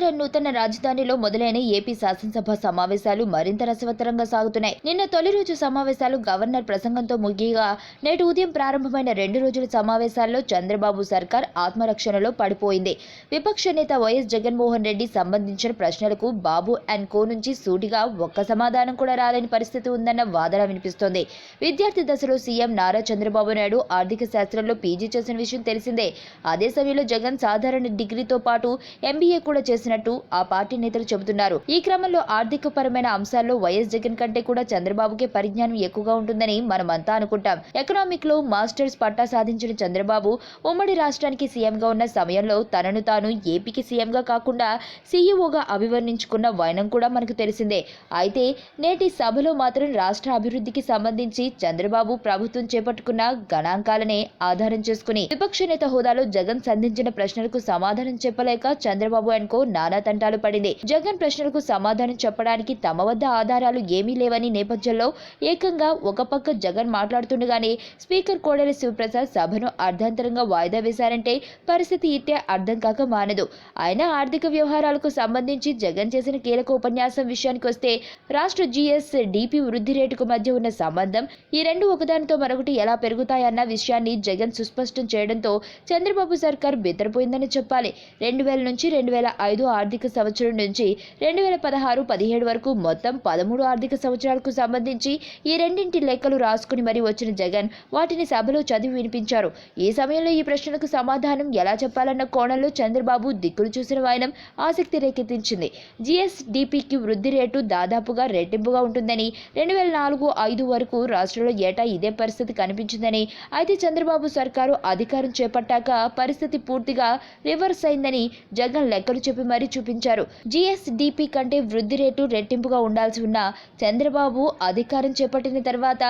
నవ్యాంధ్ర నూతన రాజధానిలో మొదలైన ఏపీ శాసనసభ సమావేశాలు మరింత రసవత్తరంగా సాగుతున్నాయి. నిన్న తొలి రోజు సమావేశాలు గవర్నర్ ప్రసంగంతో ముగియగా నేటి ఉదయం ప్రారంభమైన 2 రోజుల సమావేశాల్లో చంద్రబాబు సర్కార్ ఆత్మరక్షణలో పడిపోయింది. విపక్ష నేత వైఎస్ జగన్మోహన్ రెడ్డి సంబంధించిన ప్రశ్నలకు బాబు అండ్ కో నుంచి సూటిగా ఒక్క సమాధానం కూడా రాలేని పరిస్థితి ఉందన్న వాదన వినిపిస్తోంది. విద్యార్థి దశలో సీఎం నారా చంద్రబాబు నాయుడు ఆర్థిక శాస్త్రంలో పీజీ చేసిన విషయం తెలిసిందే. అదే సమయంలో జగన్ సాధారణ డిగ్రీతో పాటు ఎంబీఏ కూడా చేసినట్టు ఆ పార్టీ నేతలు చెబుతున్నారు. ఈ క్రమంలో ఆర్థిక పరమైన అంశాల్లో వైఎస్ జగన్ కంటే కూడా చంద్రబాబుకే పరిజ్ఞానం ఎక్కువగా ఉంటుందని మనమంతా అనుకుంటాం. ఎకనామిక్ లో మాస్టర్స్ పట్టా సాధించిన చంద్రబాబు ఉమ్మడి రాష్ట్రానికి సీఎంగా ఉన్న సమయంలో తనను తాను ఏపీకి సీఎంగా కాకుండా సీఈఓగా అభివర్ణించుకున్న వైనం కూడా మనకు తెలిసిందే. అయితే నేటి సభలో మాత్రం రాష్ట్ర అభివృద్ధికి సంబంధించి చంద్రబాబు ప్రభుత్వం చేపట్టుకున్న గణాంకాలనే ఆధారం చేసుకుని విపక్ష నేత హోదాలో జగన్ సంధించిన ప్రశ్నలకు సమాధానం చెప్పలేక చంద్రబాబు అండ్ కో నానా తంటాలు పడింది. జగన్ ప్రశ్నలకు సమాధానం చెప్పడానికి తమ వద్ద ఆధారాలు ఏమీ లేవని నేపథ్యంలో ఏకంగా ఒక పక్క జగన్ మాట్లాడుతుండగానే స్పీకర్ కోడెల శివప్రసాద్ సభను అర్ధాంతరంగా వాయిదా వేశారంటే పరిస్థితి ఇట్టే అర్థం కాక మానదు. ఆయన ఆర్థిక వ్యవహారాలకు సంబంధించి జగన్ చేసిన కీలక ఉపన్యాసం విషయానికి వస్తే రాష్ట్ర జీఎస్డీపీ వృద్ధి రేటుకు మధ్య ఉన్న సంబంధం, ఈ రెండు ఒకదానితో మరొకటి ఎలా పెరుగుతాయన్న విషయాన్ని జగన్ సుస్పష్టం చేయడంతో చంద్రబాబు సర్కార్ బెత్తరపోయిందని చెప్పాలి. 2000 నుంచి 2005 ఆర్థిక సంవత్సరం నుంచి 2016-17 వరకు మొత్తం 13 ఆర్థిక సంవత్సరాలకు సంబంధించి ఈ రెండింటి లెక్కలు రాసుకుని మరీ వచ్చిన జగన్ వాటిని సభలో చదివి వినిపించారు. ఈ సమయంలో ఈ ప్రశ్నలకు సమాధానం ఎలా చెప్పాలన్న కోణంలో చంద్రబాబు దిక్కులు చూసిన వైనం ఆసక్తి రేకెత్తించింది. జీఎస్డీపీకి వృద్ధి రేటు దాదాపుగా రెట్టింపుగా ఉంటుందని, 2004-5 వరకు రాష్ట్రంలో ఏటా ఇదే పరిస్థితి కనిపించిందని, అయితే చంద్రబాబు సర్కారు అధికారం చేపట్టాక పరిస్థితి పూర్తిగా రివర్స్ అయిందని జగన్ లెక్కలు చెప్పి మరీ చూపించారు. జీఎస్డీపీ కంటే వృద్ధి రేటు రెట్టింపుగా ఉండాల్సి ఉన్న చంద్రబాబు అధికారం చేపట్టిన తర్వాత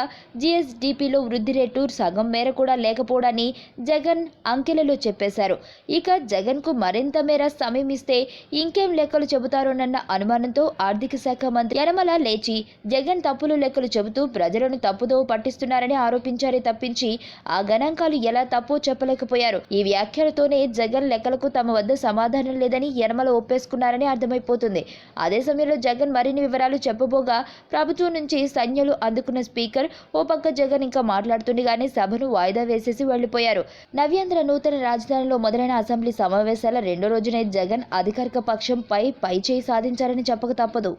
జీఎస్డీపీలో వృద్ధి రేటు సగం మేర కూడా లేకపోవడాన్ని జగన్ అంకెలలో చెప్పేశారు. ఇక జగన్ కు మరింత మేర సమయం ఇస్తే ఇంకేం లెక్కలు చెబుతారోనన్న అనుమానంతో ఆర్థిక శాఖ మంత్రి యనమల లేచి జగన్ తప్పులు లెక్కలు చెబుతూ ప్రజలను తప్పుదోవ పట్టిస్తున్నారని ఆరోపించారే తప్పించి ఆ గణాంకాలు ఎలా తప్పో చెప్పలేకపోయారు. ఈ వ్యాఖ్యలతోనే జగన్ లెక్కలకు తమ వద్ద సమాధానం లేదని యనమల ఒప్పేసుకున్నారని అర్థమైపోతుంది. అదే సమయంలో జగన్ మరిన్ని వివరాలు చెప్పబోగా ప్రభుత్వం నుంచి సంజ్ఞలు అందుకున్న స్పీకర్ ఓ పక్క జగన్ ఇంకా మాట్లాడుతుండగానే సభను వాయిదా వేసేసి వెళ్లిపోయారు. నవ్యాంధ్ర నూతన రాజధానిలో మొదలైన అసెంబ్లీ సమావేశాల 2వ రోజునే జగన్ అధికారిక పక్షం పై చేయి సాధించారని చెప్పక తప్పదు.